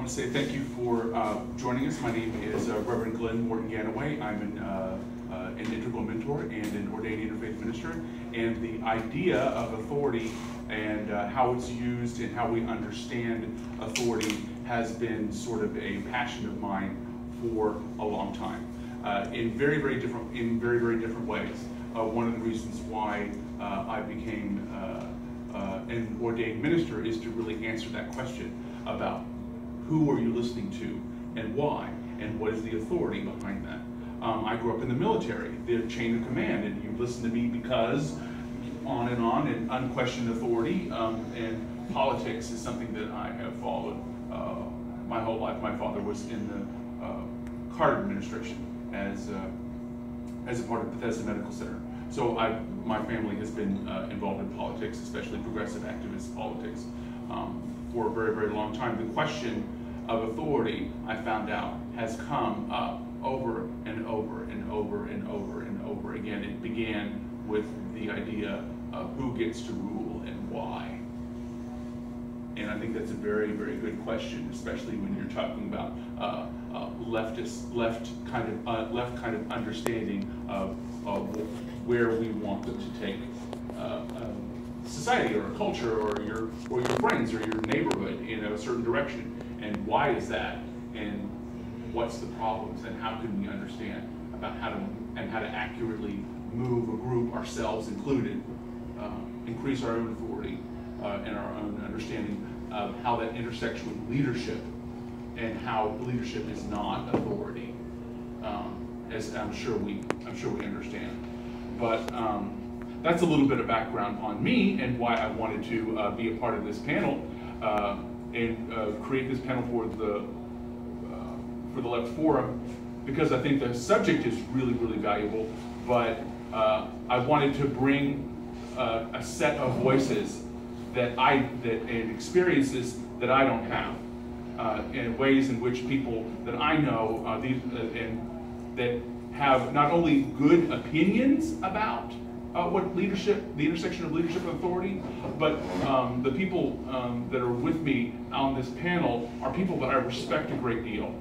want to say thank you for joining us. My name is Reverend Glenn Morgan-Ganaway. I'm an integral mentor and an ordained interfaith minister. And the idea of authority and how it's used and how we understand authority has been sort of a passion of mine for a long time, in very different ways. One of the reasons why I became an ordained minister is to really answer that question about who are you listening to and why, and what is the authority behind that. I grew up in the military, the chain of command, and you listen to me because on, and unquestioned authority, and politics is something that I have followed my whole life. My father was in the Carter administration as a part of Bethesda Medical Center. So my family has been involved in politics, especially progressive activist politics, for a very long time. The question of authority, I found out, has come up over and over again. It began with the idea of who gets to rule and why. And I think that's a very good question, especially when you're talking about left kind of understanding of where we want them to take society or a culture or your friends or your neighborhood in a certain direction. And why is that? And what's the problems? And how can we understand about how to accurately move a group, ourselves included, increase our own authority and our own understanding of how that intersects with leadership, and how leadership is not authority, as I'm sure we understand. But that's a little bit of background on me and why I wanted to be a part of this panel and create this panel for the Left Forum, because I think the subject is really valuable. But I wanted to bring a set of voices and experiences that I don't have, in ways in which people that I know and that have not only good opinions about what leadership, the intersection of leadership and authority, but the people that are with me on this panel are people that I respect a great deal.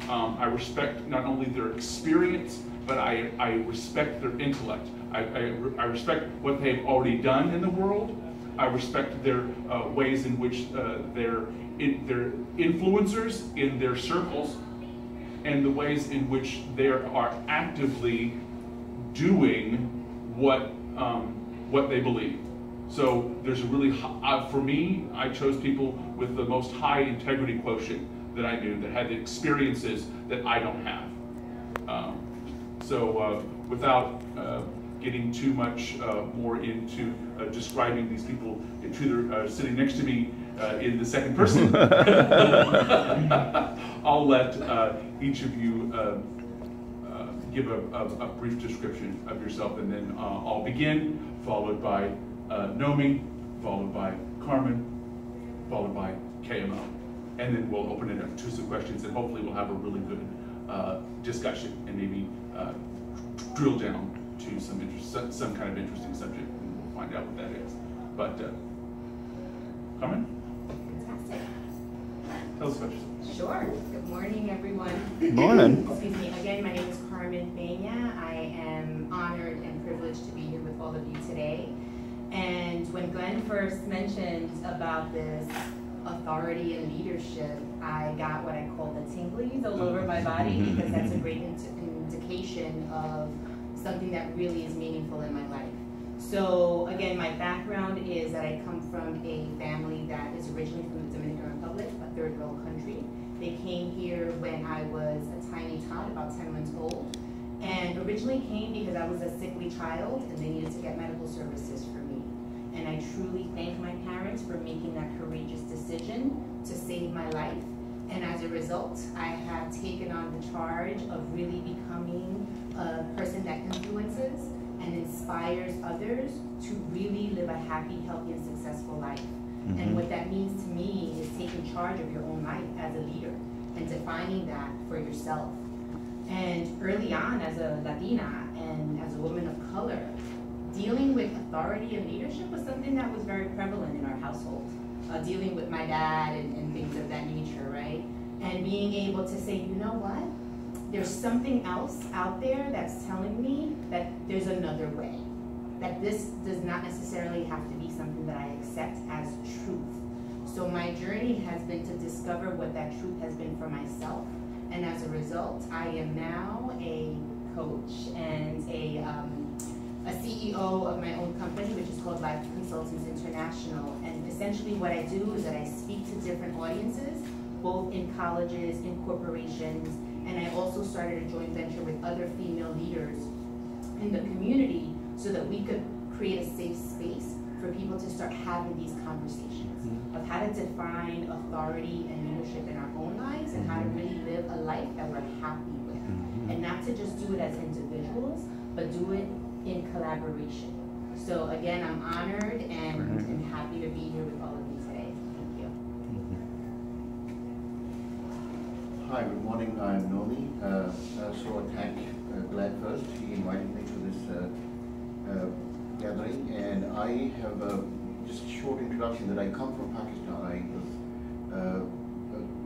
I respect not only their experience, but I respect their intellect. I respect what they've already done in the world. I respect their ways in which they're influencers in their circles, and the ways in which they are actively doing what they believe. So there's a really, for me, I chose people with the most high integrity quotient that I knew, that had the experiences that I don't have. Without getting too much more into describing these people sitting next to me in the second person, I'll let each of you give a brief description of yourself, and then I'll begin, followed by Nomi, followed by Carmen, followed by KMO. And then we'll open it up to some questions, and hopefully we'll have a really good discussion, and maybe drill down to some kind of interesting subject, and we'll find out what that is. But Carmen? Fantastic. Tell us about yourself. Sure. Good morning, everyone. Good morning. Excuse me. Again, my name is Carmen Peña. I am honored and privileged to be here with all of you today. And when Glenn first mentioned about this authority and leadership, I got what I call the tinglies all over my body, because that's a great indication of something that really is meaningful in my life. So again, my background is that I come from a family that is originally from the Dominican Republic, a third world country. They came here when I was a tiny tot, about 10 months old, and originally came because I was a sickly child and they needed to get medical services for me. And I truly thank my parents for making that courageous decision to save my life. And as a result, I have taken on the charge of really becoming a person that influences and inspires others to really live a happy, healthy, and successful life. Mm-hmm. And what that means to me is taking charge of your own life as a leader and defining that for yourself. And early on, as a Latina and as a woman of color, dealing with authority and leadership was something that was very prevalent in our household. Dealing with my dad and things of that nature, right? and being able to say, you know what? There's something else out there that's telling me that there's another way. That this does not necessarily have to be something that I accept as truth. So my journey has been to discover what that truth has been for myself. And as a result, I am now a coach and a CEO of my own company, which is called Life Consultants International. And essentially what I do is that I speak to different audiences, both in colleges, in corporations, and I also started a joint venture with other female leaders in the community so that we could create a safe space for people to start having these conversations of how to define authority and leadership in our own lives and how to really live a life that we're happy with. And not to just do it as individuals, but do it in collaboration. So again, I'm honored and happy to be here with all of you today. Thank you. Hi, good morning. I'm Nomi. So I thank Glad first. He invited me to this gathering, and I have just a short introduction that I come from Pakistan. I was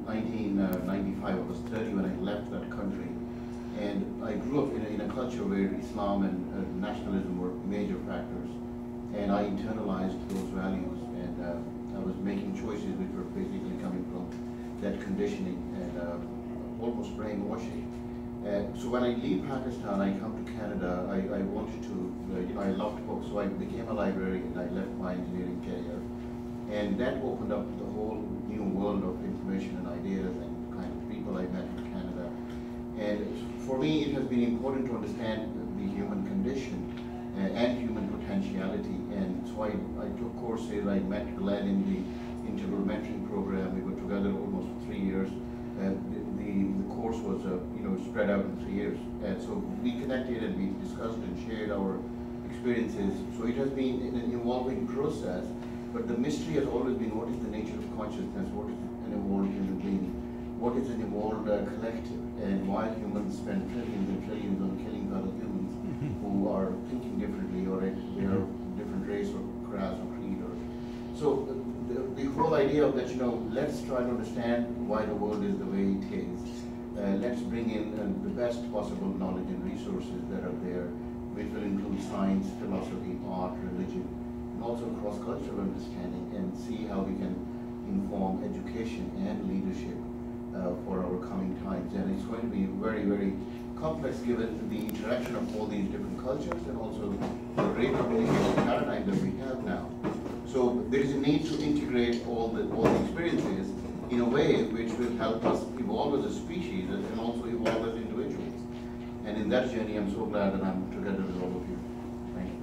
1995. I was 30 when I left that country, and I grew up in a culture where Islam and nationalism were major factors, and I internalized those values, and I was making choices which were basically coming from that conditioning and almost brainwashing. So when I leave Pakistan, I come to Canada. I wanted to, I loved books, so I became a librarian. I left my engineering career, and that opened up the whole new world of information and ideas and the kind of people I met in Canada. And for me, it has been important to understand the human condition and human potentiality. And so I took courses. I met Glenn in the integral mentoring program. We were together almost for 3 years. The course was spread out in 3 years. And so we connected and we discussed and shared our experiences. So it has been an evolving process, but the mystery has always been, what is the nature of consciousness? What is an evolved human being? What is an evolved collective? And why humans spend trillions and trillions on killing other humans who are thinking differently, or they are different race or class or creed. So the whole idea of that, let's try to understand why the world is the way it is. Let's bring in the best possible knowledge and resources that are there, which will include science, philosophy, art, religion, and also cross-cultural understanding, and see how we can inform education and leadership for our coming times. And it's going to be very, very complex given the interaction of all these different cultures and also the great communication paradigm that we have now. So there is a need to integrate all the experiences in a way which will help us evolve as a species and also evolve as individuals. And in that journey, I'm so glad that I'm together with all of you. Thank you.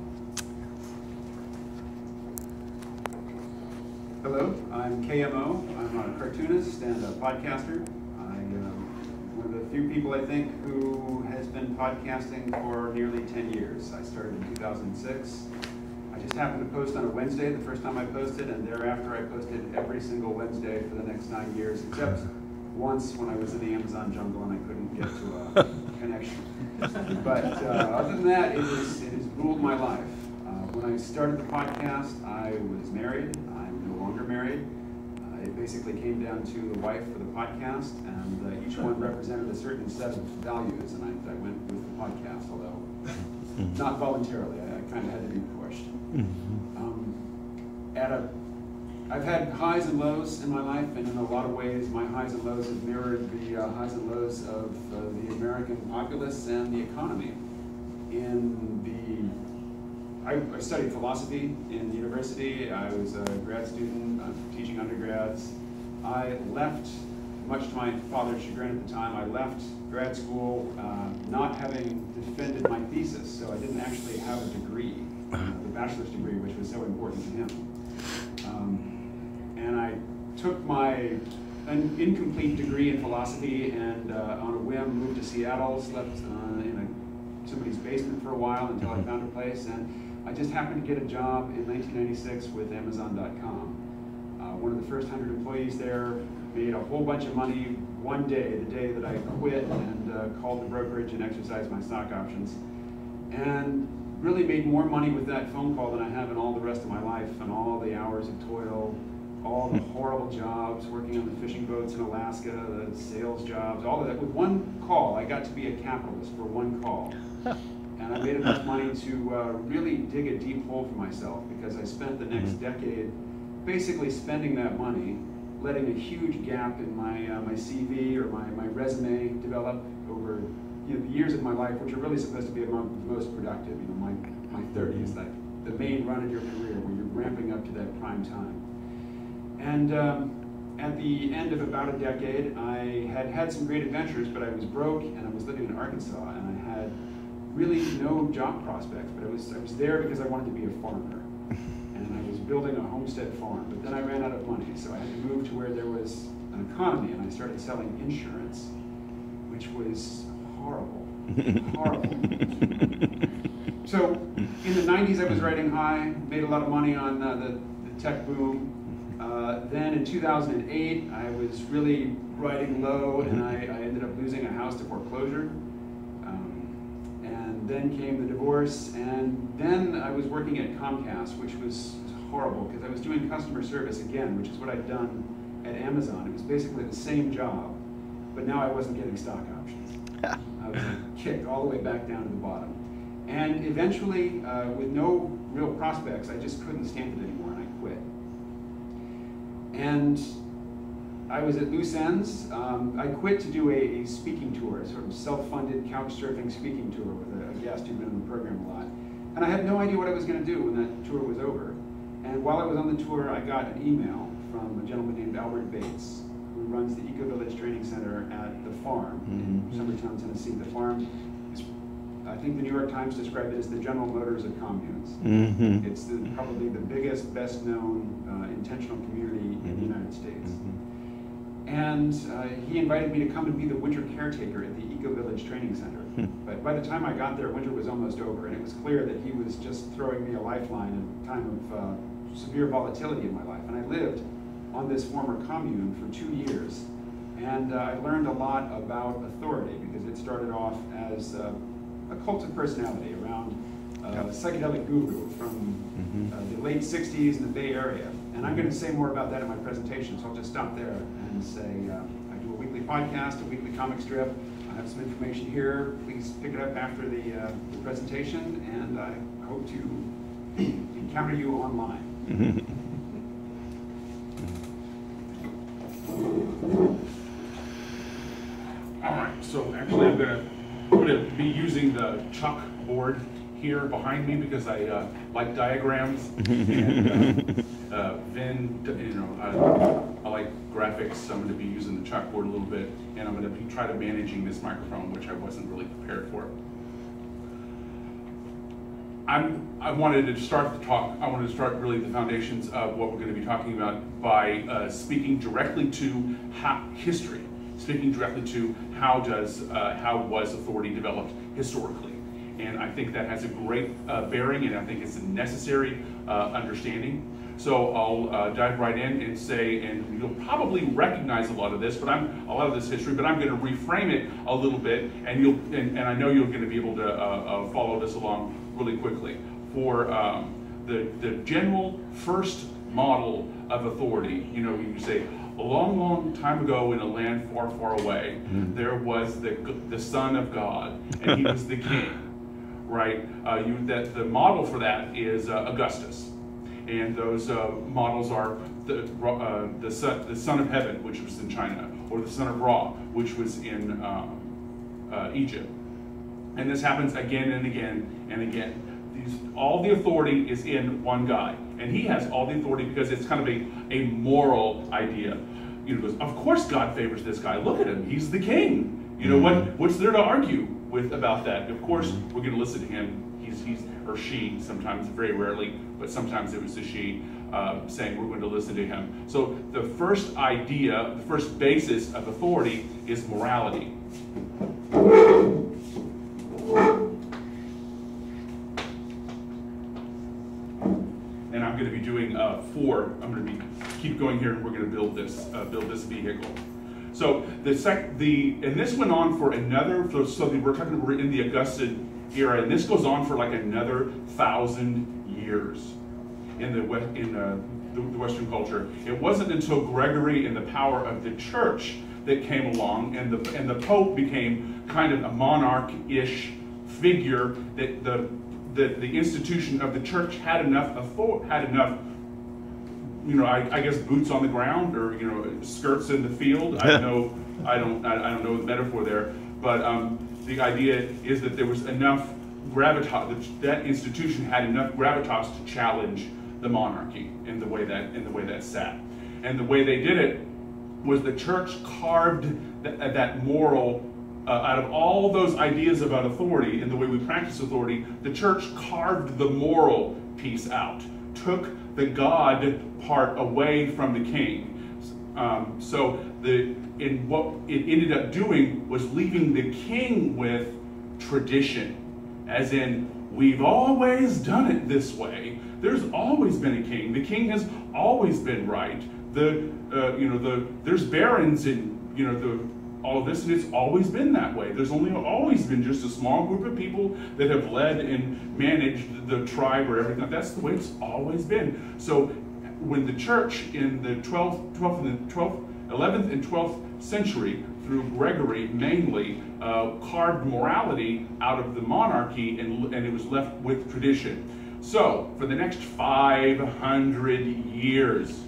Hello, I'm KMO. I'm a cartoonist and a podcaster. I'm one of the few people, I think, who has been podcasting for nearly 10 years. I started in 2006. I just happened to post on a Wednesday the first time I posted, and thereafter I posted every single Wednesday for the next 9 years, except once when I was in the Amazon jungle and I couldn't get to a connection. But other than that, it has ruled my life. When I started the podcast, I was married. I'm no longer married. It basically came down to the wife for the podcast, and each one represented a certain set of values, and I went with the podcast, although not voluntarily. I kind of had to be pushed. I've had highs and lows in my life, and in a lot of ways, my highs and lows have mirrored the highs and lows of the American populace and the economy. I studied philosophy in university. I was a grad student teaching undergrads. I left, much to my father's chagrin at the time, I left grad school not having defended my thesis, so I didn't actually have a degree, the bachelor's degree, which was so important to him. And I took an incomplete degree in philosophy and on a whim moved to Seattle, slept in somebody's basement for a while until I found a place, and I just happened to get a job in 1996 with Amazon.com. One of the first 100 employees there, made a whole bunch of money one day, the day that I quit and called the brokerage and exercised my stock options, and really made more money with that phone call than I have in all the rest of my life and all the hours of toil, all the horrible jobs, working on the fishing boats in Alaska, the sales jobs, all of that. With one call, I got to be a capitalist for one call. And I made enough money to really dig a deep hole for myself, because I spent the next decade basically spending that money, letting a huge gap in my my CV or my resume develop over the years of my life, which are really supposed to be among the most productive. My 30s, like the main run of your career, where you're ramping up to that prime time. And at the end of about a decade, I had had some great adventures, but I was broke, and I was living in Arkansas, and I had really no job prospects. But I was there because I wanted to be a farmer, and I was building a homestead farm. But then I ran out of money, so I had to move to where there was an economy, and I started selling insurance, which was horrible, horrible. So in the 90s, I was riding high, made a lot of money on the tech boom. Then in 2008, I was really riding low, and I ended up losing a house to foreclosure. And then came the divorce, and then I was working at Comcast, which was horrible, because I was doing customer service again, which is what I'd done at Amazon. It was basically the same job, but now I wasn't getting stock options. I was kicked all the way back down to the bottom. And eventually, with no real prospects, I just couldn't stand it anymore, and I quit. And I was at loose ends. I quit to do a speaking tour, a sort of self-funded couch surfing speaking tour with a guest who'd been in the program a lot. And I had no idea what I was going to do when that tour was over. And while I was on the tour, I got an email from a gentleman named Albert Bates, who runs the Eco Village Training Center at the farm in Summertown, Tennessee. The farm is, I think the New York Times described it as the General Motors of communes. It's probably the biggest, best known intentional community in the United States. And he invited me to come and be the winter caretaker at the Eco Village Training Center. But by the time I got there, winter was almost over, and it was clear that he was just throwing me a lifeline in a time of severe volatility in my life. And I lived on this former commune for 2 years, and I learned a lot about authority, because it started off as a cult of personality around a psychedelic guru from the late 60s in the Bay Area. And I'm going to say more about that in my presentation, so I'll just stop there and say I do a weekly podcast, a weekly comic strip. I have some information here. Please pick it up after the presentation, and I hope to encounter you online. All right, so actually I'm going to be using the chalkboard here behind me, because I like diagrams, and I like graphics, so I'm going to be using the chalkboard a little bit, and I'm going to be try to managing this microphone, which I wasn't really prepared for. I wanted to start the talk. I wanted to start really the foundations of what we're going to be talking about by speaking directly to history, speaking directly to how was authority developed historically. And I think that has a great bearing, and I think it's a necessary understanding. So I'll dive right in and say, and you'll probably recognize a lot of this, but a lot of this history, but I'm going to reframe it a little bit, and I know you're going to be able to follow this along really quickly. For the general first model of authority, you say, a long, long time ago in a land far, far away, there was the Son of God, and he was the king. Right, the model for that is Augustus, and those models are the Son of Heaven, which was in China, or the Son of Ra, which was in Egypt. And this happens again and again and again. All the authority is in one guy, and he has all the authority because it's kind of a moral idea. Goes, of course God favors this guy. Look at him; he's the king. What's there to argue with about that? Of course, we're going to listen to him. He's or she, sometimes, very rarely, but sometimes it was a she, saying we're going to listen to him. So the first idea, the first basis of authority is morality. And I'm going to be doing four. I'm going to keep going here, and we're going to build this vehicle. So and this went on for another. So we're in the Augustan era, and this goes on for like another 1,000 years. in the Western culture. It wasn't until Gregory and the power of the church that came along, and the Pope became kind of a monarch-ish figure, that the institution of the church had enough, I guess, boots on the ground, or skirts in the field. I don't know the metaphor there, but the idea is that there was enough gravitas, that institution had enough gravitas to challenge the monarchy in the way that sat. And the way they did it was the church carved that moral out of all those ideas about authority and the way we practice authority. The church carved the moral piece out, took the God part away from the king. What it ended up doing was leaving the king with tradition, as in, we've always done it this way. There's always been a king. The king has always been right. There's barons in all of this, and it's always been that way. There's always been just a small group of people that have led and managed the tribe or everything. That's the way it's always been. So when the church in the 11th and 12th century, through Gregory mainly, carved morality out of the monarchy, and it was left with tradition. So for the next 500 years,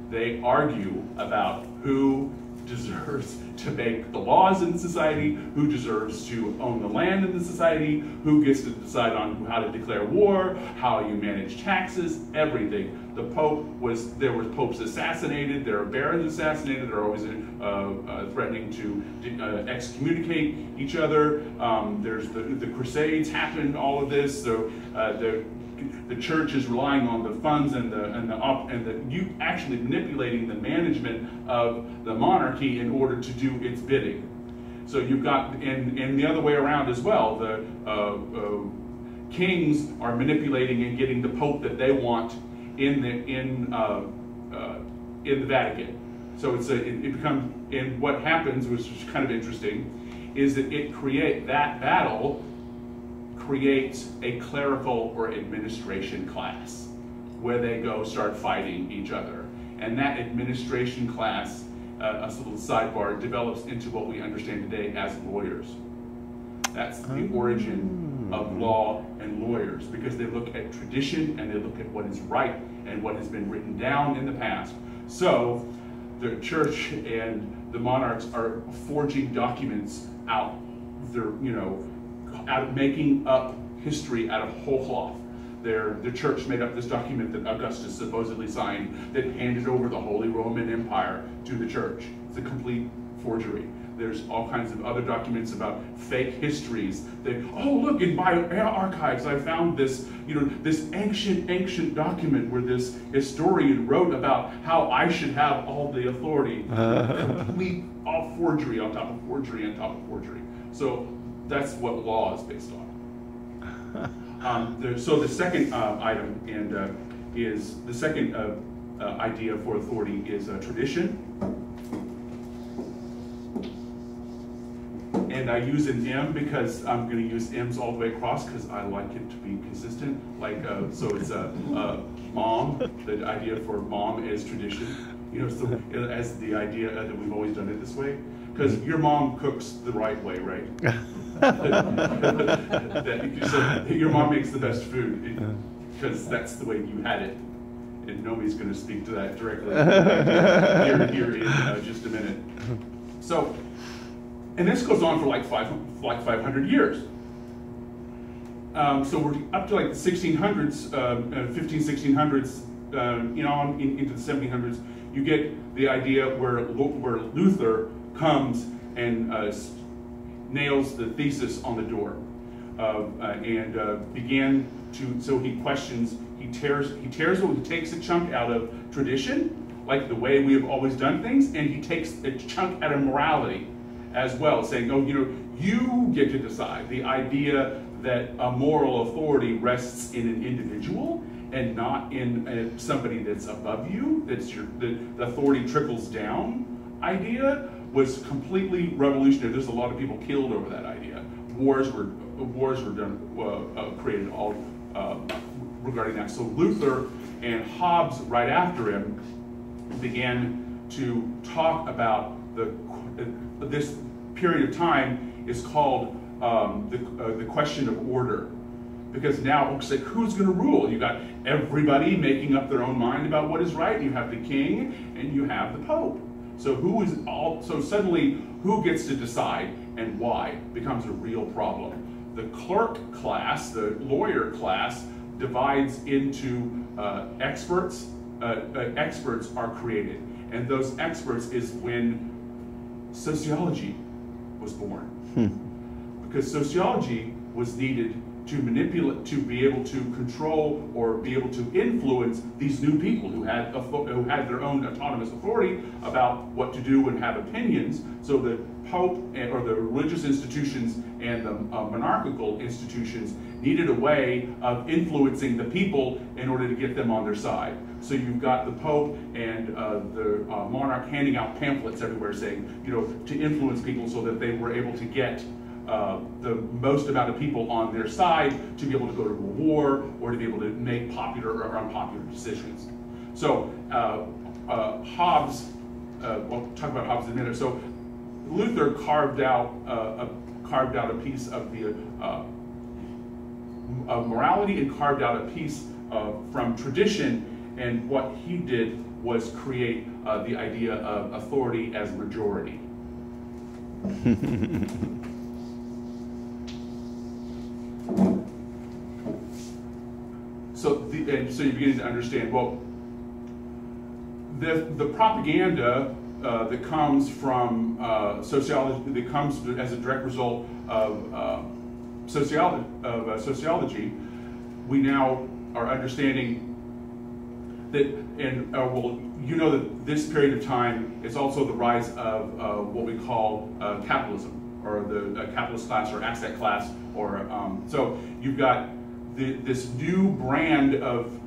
they argue about who deserves to make the laws in society, who deserves to own the land in the society, who gets to decide on how to declare war, how you manage taxes, everything. There were popes assassinated, there are barons assassinated, they're always threatening to excommunicate each other. There's the Crusades happened, all of this. So the church is relying on the funds and you actually manipulating the management of the monarchy in order to do its bidding. So you've got, and the other way around as well, the kings are manipulating and getting the pope that they want in the Vatican. So and what happens, which is kind of interesting, is that that battle creates a clerical or administration class where they go start fighting each other. And that administration class, a little sidebar, develops into what we understand today as lawyers. That's the origin of law and lawyers, because they look at tradition and they look at what is right and what has been written down in the past. So the church and the monarchs are forging documents out. They're, out of making up history out of whole cloth. The church made up this document that Augustus supposedly signed that handed over the Holy Roman Empire to the church. It's a complete forgery. There's all kinds of other documents about fake histories that, oh look, in my archives I found this, this ancient document where this historian wrote about how I should have all the authority. Complete all forgery on top of forgery on top of forgery. So that's what law is based on. So the second item is the second idea for authority is tradition. And I use an M because I'm going to use M's all the way across because I like it to be consistent. So it's mom. The idea for mom is tradition. So as the idea that we've always done it this way. Because your mom cooks the right way, right? So your mom makes the best food because that's the way you had it. And Nomi's going to speak to that directly here in just a minute. So, and this goes on for like 500 years. So we're up to like the 1600s, 1600s, into the 1700s. You get the idea where Luther comes and nails the thesis on the door, began to. So he questions. He takes a chunk out of tradition, like the way we have always done things, and he takes a chunk out of morality as well, saying, oh, you get to decide. The idea that a moral authority rests in an individual and not in somebody that's above you. The authority trickles down idea was completely revolutionary. There's a lot of people killed over that idea. Wars were done, created all regarding that. So Luther and Hobbes, right after him, began to talk about this period of time is called the question of order. Because now it's like, who's going to rule? You got everybody making up their own mind about what is right. You have the king and you have the pope. So so suddenly who gets to decide and why becomes a real problem. The clerk class, the lawyer class, divides into experts. Experts are created, and those experts is when sociology was born. Because sociology was needed to manipulate, to be able to control or be able to influence these new people who had their own autonomous authority about what to do and have opinions. So the Pope or the religious institutions and the monarchical institutions needed a way of influencing the people in order to get them on their side. So you've got the Pope and the monarch handing out pamphlets everywhere saying, to influence people so that they were able to get the most amount of people on their side to be able to go to war or to be able to make popular or unpopular decisions. So Hobbes, we'll talk about Hobbes in a minute. So Luther carved out a piece of the of morality and carved out a piece from tradition, and what he did was create the idea of authority as majority. So you're beginning to understand, well, the propaganda that comes from sociology, that comes as a direct result of sociology, we now are understanding that, and that this period of time is also the rise of what we call capitalism, or the capitalist class or asset class, or so you've got this new brand of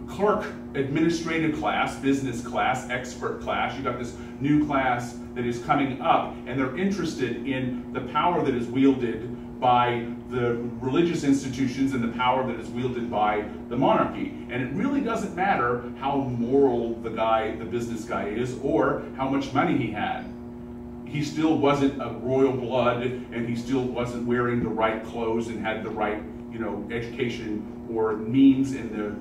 clerk, administrative class, business class, expert class. You've got this new class that is coming up, and they're interested in the power that is wielded by the religious institutions and the power that is wielded by the monarchy. And it really doesn't matter how moral the business guy is, or how much money he had. He still wasn't of royal blood, and he still wasn't wearing the right clothes and had the right, education or means in the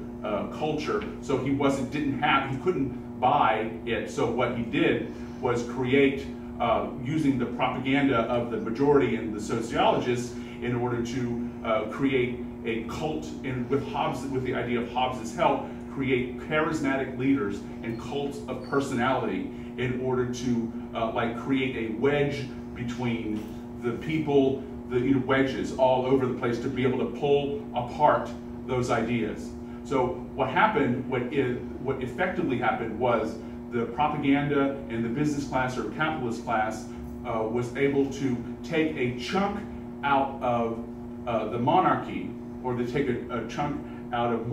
culture. So he couldn't buy it. So what he did was create, using the propaganda of the majority and the sociologists, in order to create a cult, and with the idea of Hobbes's help, create charismatic leaders and cults of personality in order to create a wedge between the people, the wedges all over the place, to be able to pull apart those ideas. So what happened, what effectively happened, was the propaganda and the business class or capitalist class was able to take a chunk out of the monarchy, or to take a chunk out of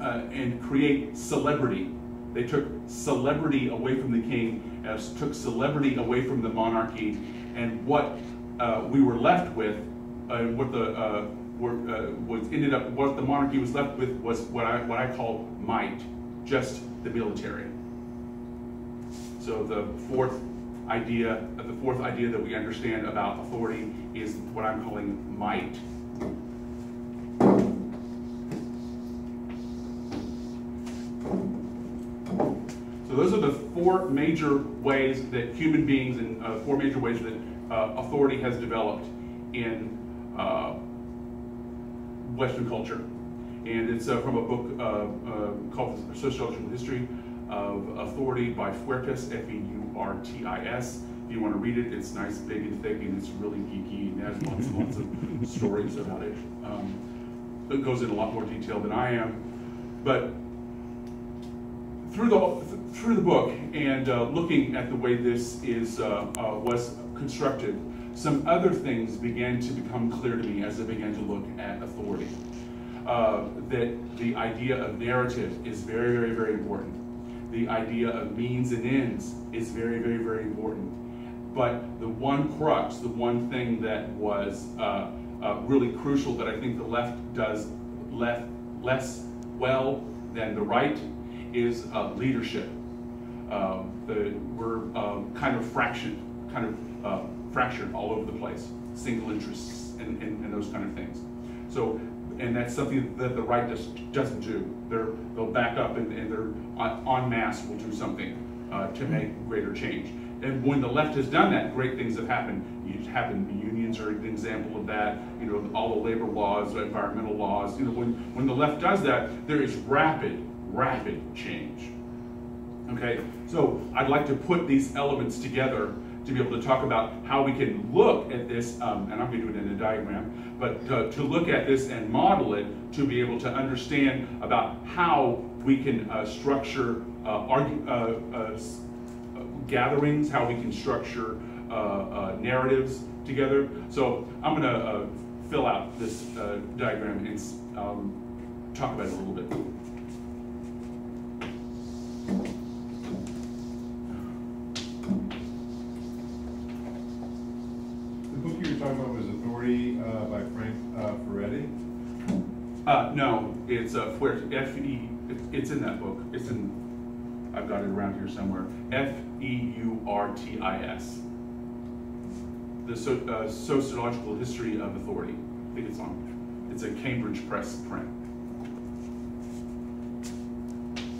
and create celebrity. They took celebrity away from the king, took celebrity away from the monarchy, and what we were left with, what the monarchy was left with, was what I call might, just the military. So the fourth idea that we understand about authority is what I'm calling might. So those are the four major ways that human beings, and four major ways that authority has developed in Western culture. And it's from a book called Sociological History of Authority by Fuertes, F-E-U-R-T-I-S. If you want to read it, it's nice, big and thick, and it's really geeky, and has lots and lots of stories about it. It goes in a lot more detail than I am. But through the book and looking at the way this was constructed, some other things began to become clear to me as I began to look at authority. That the idea of narrative is very, very, very important. The idea of means and ends is very, very, very important. But the one crux, the one thing that was really crucial that I think the left does less well than the right is leadership. We're kind of fractured all over the place, single interests and those kind of things. So, and that's something that the right doesn't do. They'll back up and they're en masse will do something to make greater change. And when the left has done that, great things have happened. The unions are an example of that. You know, all the labor laws, the environmental laws. You know, when the left does that, there is rapid change. Okay, so I'd like to put these elements together to be able to talk about how we can look at this, and I'm going to do it in a diagram, but to look at this and model it to be able to understand about how we can structure gatherings, how we can structure narratives together. So I'm going to fill out this diagram and talk about it a little bit. The book you were talking about was Authority by Frank Ferretti? No, it's F-E, it's in that book. It's in, I've got it around here somewhere. F-E-U-R-T-I-S. The Sociological History of Authority. I think it's a Cambridge Press print.